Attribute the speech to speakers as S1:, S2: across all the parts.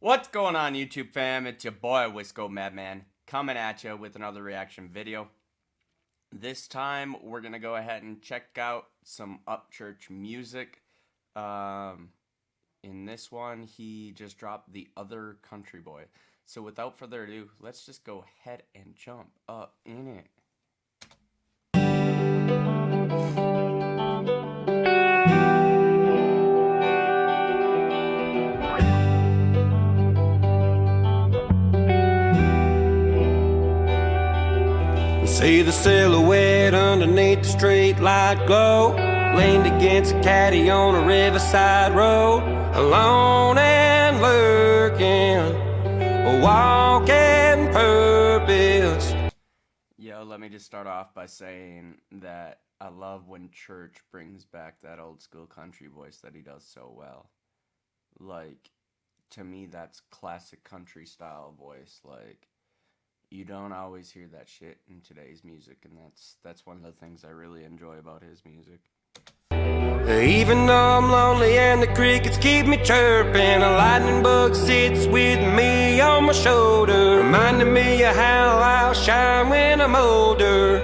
S1: What's going on, YouTube fam? It's your boy Wisco Madman coming at you with another reaction video. This time we're gonna go ahead and check out some Upchurch music. In this one, he just dropped The Other Country Boy. So without further ado, let's just go ahead and jump up in it.
S2: See the silhouette underneath the street light glow, leaned against a caddy on a riverside road, alone and lurking, walking purpose.
S1: Yo, let me just start off by saying that I love when Church brings back that old school country voice that he does so well. Like, to me, that's classic country style voice. Like, you don't always hear that shit in today's music, and that's one of the things I really enjoy about his music.
S2: Even though I'm lonely and the crickets keep me chirping, a lightning bug sits with me on my shoulder, reminding me of how I'll shine when I'm older.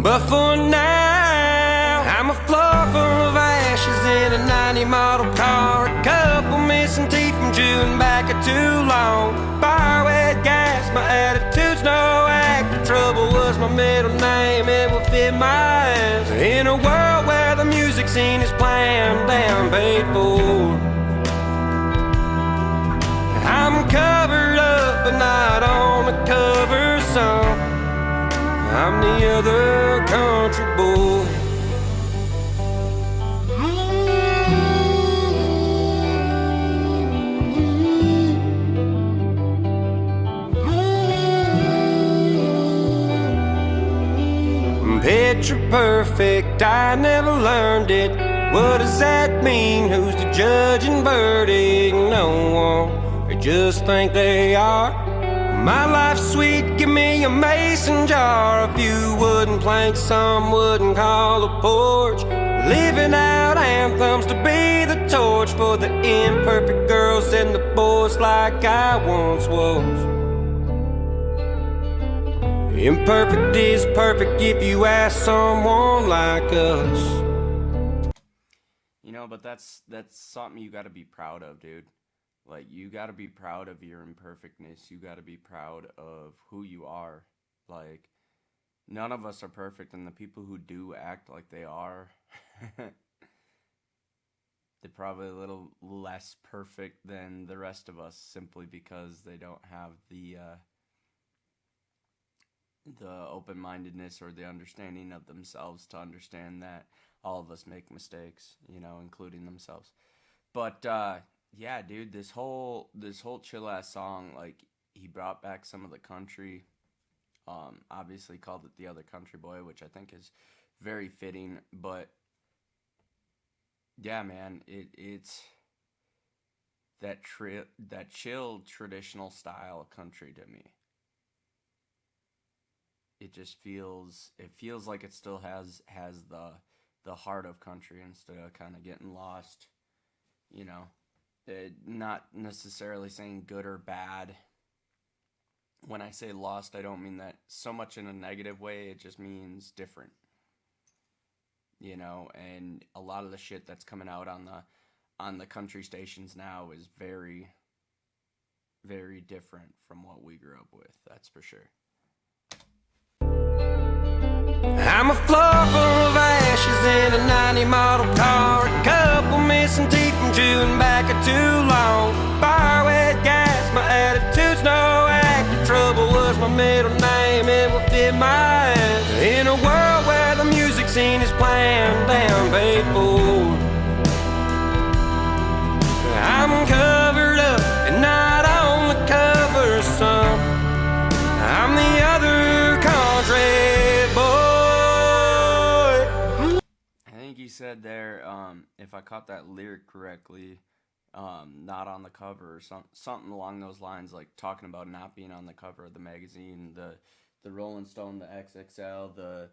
S2: But for now, I'm a floor full of ashes in a 90 model car, a couple missing teeth from chewing back a too long, fire wet gas, my attitude's no act, the trouble was my middle name, it will fit my ass. In a world where the music scene is planned down, paid for, I'm covered up but not on the cover song, I'm the other country boy. Picture perfect, I never learned it. What does that mean? Who's the judge and verdict? No one, they just think they are. My life's sweet, give me a mason jar, a few wooden planks, some wouldn't call a porch. Living out anthems to be the torch for the imperfect girls and the boys like I once was. Imperfect is perfect if you ask someone like us.
S1: You know, but that's something you gotta be proud of, dude. Like, you gotta be proud of your imperfectness. You gotta be proud of who you are. Like, none of us are perfect, and the people who do act like they are, they're probably a little less perfect than the rest of us, simply because they don't have the open-mindedness or the understanding of themselves to understand that all of us make mistakes, you know, including themselves. But yeah, dude, this whole chill ass song, like, he brought back some of the country. Obviously called it The Other Country Boy, which I think is very fitting. But yeah, man, it's that chill traditional style of country to me. It just feels like it still has the heart of country instead of kind of getting lost, you know. Not necessarily saying good or bad. When I say lost, I don't mean that so much in a negative way. It just means different, you know. And a lot of the shit that's coming out on the country stations now is very, very different from what we grew up with. That's for sure.
S2: I'm a floor full of ashes in a 90 model car, a couple missing teeth from chewing back a too long, fire wet gas, my attitude's no act, the trouble was my middle name, it will fit my ass. In a world where the music scene is planned down, paid for, I'm covered up and not on the cover, son, I'm the other country boy.
S1: He said there, if I caught that lyric correctly, not on the cover, or something along those lines, like talking about not being on the cover of the magazine, the Rolling Stone, the XXL,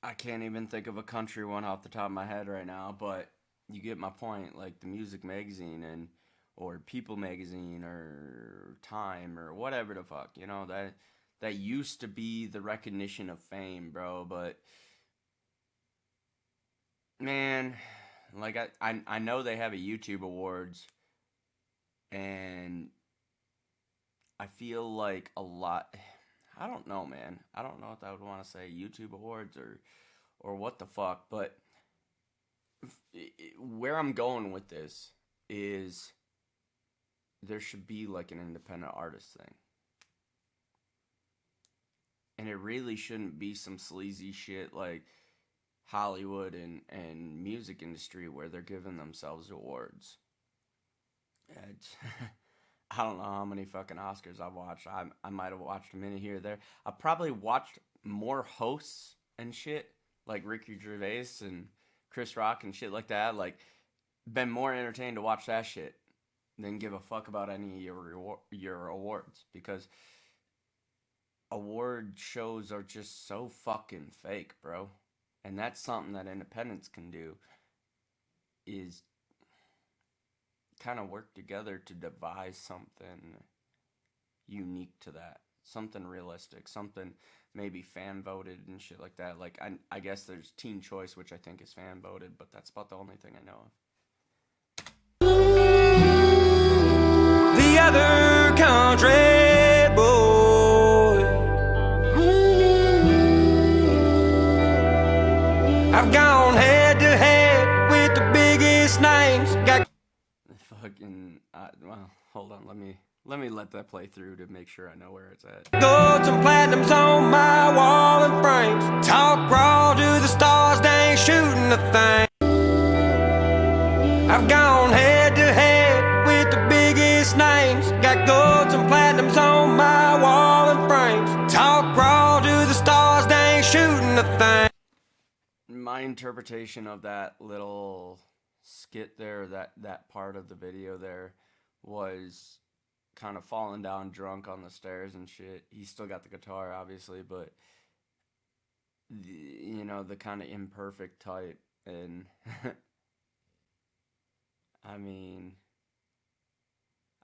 S1: I can't even think of a country one off the top of my head right now, but you get my point. Like, the music magazine, and People Magazine or Time or whatever the fuck, you know, that used to be the recognition of fame, bro. But man, like I know they have a YouTube Awards, and I feel like a lot. I don't know, man. I don't know if I would want to say YouTube Awards or what the fuck, but where I'm going with this is there should be like an independent artist thing. And it really shouldn't be some sleazy shit like Hollywood and music industry where they're giving themselves awards. I don't know how many fucking Oscars I've watched. I might have watched a minute here or there. I probably watched more hosts and shit like Ricky Gervais and Chris Rock and shit like that. Like, been more entertained to watch that shit than give a fuck about any of your awards, because award shows are just so fucking fake, bro. And that's something that independents can do, is kind of work together to devise something unique to that, something realistic, something maybe fan voted and shit like that. Like I guess there's Teen Choice, which I think is fan voted, but that's about the only thing I know of.
S2: The other country boy, I've gone head to head with the biggest names. Got
S1: Fucking well, hold on, let me let that play through to make sure I know where it's at.
S2: golds and platinums on my wall and frames. Talk raw to the stars, they ain't shooting a thing. I've gone head to head with the biggest names. Got golds and platinums on my wall and frames. Talk raw to the stars, they ain't shooting a thing.
S1: My interpretation of that little skit there, that part of the video there, was kind of falling down drunk on the stairs and shit. He still got the guitar, obviously, but you know, the kind of imperfect type. And I mean,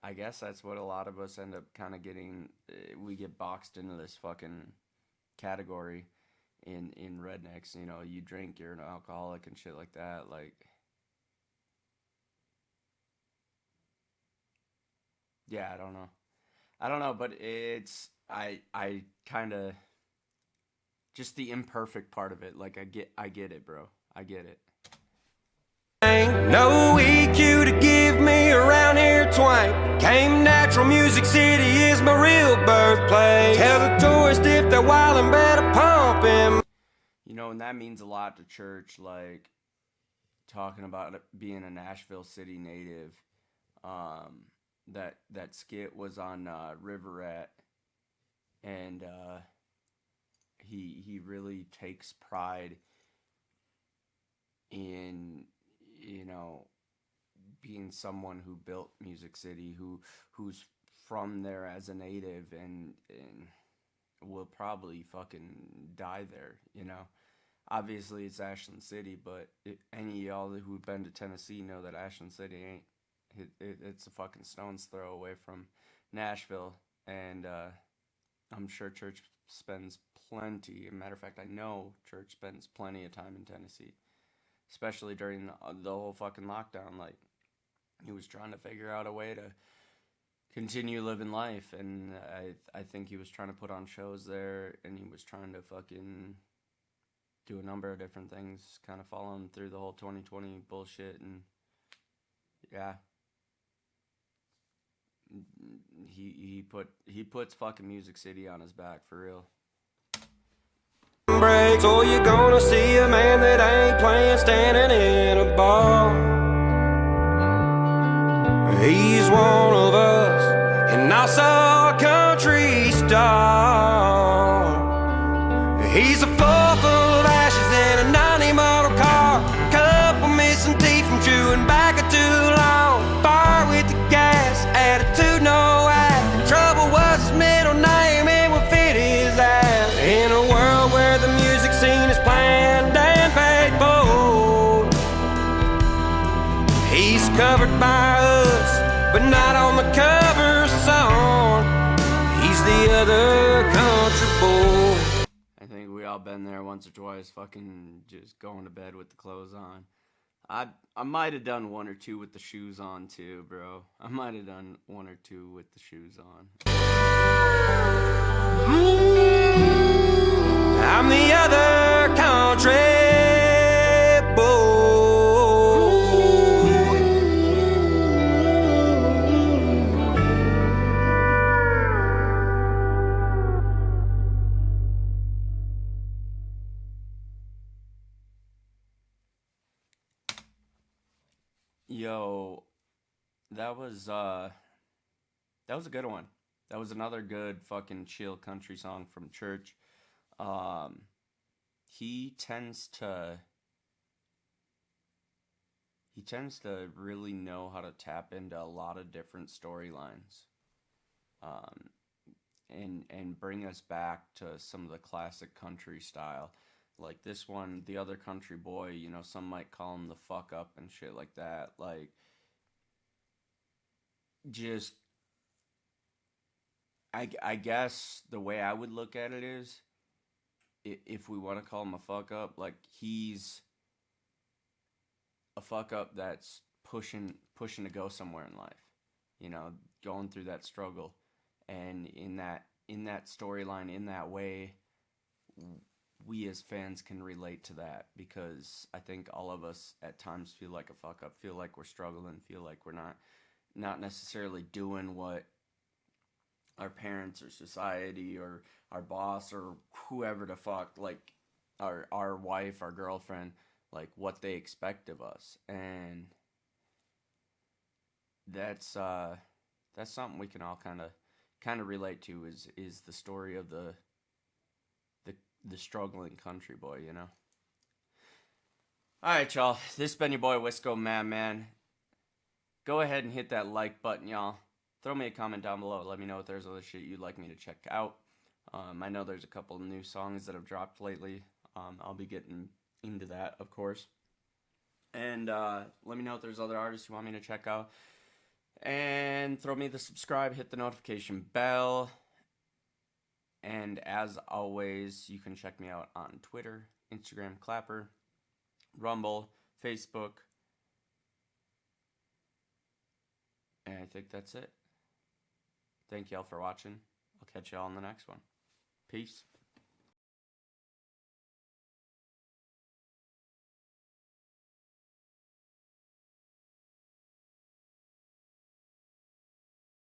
S1: I guess that's what a lot of us end up kind of getting. We get boxed into this fucking category in rednecks. You know, you drink, you're an alcoholic and shit like that. Like, yeah, I don't know, but it's I kind of just the imperfect part of it. Like, I get it, bro. I get it.
S2: Ain't no EQ to give me around here twang. Came natural, Music City is my real birthplace. Tell the tourist if they're wildin', better pump him.
S1: You know, and that means a lot to church, like talking about it being a Nashville city native. That skit was on River Rat, and he really takes pride in, you know, being someone who built Music City, who's from there as a native, and will probably fucking die there, you know. Obviously it's Ashland City, but any of y'all who've been to Tennessee know that Ashland City ain't. It's a fucking stone's throw away from Nashville, and I'm sure Church spends plenty. As a matter of fact, I know Church spends plenty of time in Tennessee, especially during the whole fucking lockdown. Like, he was trying to figure out a way to continue living life, and I think he was trying to put on shows there, and he was trying to fucking do a number of different things, kind of following through the whole 2020 bullshit, and yeah. He puts fucking Music City on his back, for real.
S2: Breaks, or you're gonna see a man that ain't playing standing in a bar. He's one of us, and also a country star. He's a full of ashes in a 90 model car. Couple missing teeth from chewing back too long. Fire with the gas, attitude no act. Trouble was his middle name, it would fit his ass. In a world where the music scene is planned and paid for, he's covered by us, but on the cover song. He's the other country boy.
S1: I think we all been there once or twice, fucking just going to bed with the clothes on. I might have done one or two with the shoes on too, bro. I might have done one or two with the shoes on.
S2: I'm the other country boy.
S1: Yo, that was a good one. That was another good fucking chill country song from Church. Um, he tends to really know how to tap into a lot of different storylines, um, and bring us back to some of the classic country style. Like this one, the other country boy, you know, some might call him the fuck up and shit like that. Like, just, I guess the way I would look at it is, if we want to call him a fuck up, like, he's a fuck up that's pushing to go somewhere in life, you know, going through that struggle, and in that storyline, in that way, we as fans can relate to that, because I think all of us at times feel like a fuck up, feel like we're struggling, feel like we're not necessarily doing what our parents or society or our boss or whoever the fuck, like our wife, our girlfriend, like what they expect of us. And that's something we can all kind of relate to, is the story of the struggling country boy, you know. All right, y'all. This has been your boy Wisco Man. Go ahead and hit that like button, y'all. Throw me a comment down below. Let me know if there's other shit you'd like me to check out. I know there's a couple of new songs that have dropped lately. I'll be getting into that, of course. And let me know if there's other artists you want me to check out. And throw me the subscribe, hit the notification bell. And as always, you can check me out on Twitter, Instagram, Clapper, Rumble, Facebook. And I think that's it. Thank y'all for watching. I'll catch y'all on the next one. Peace.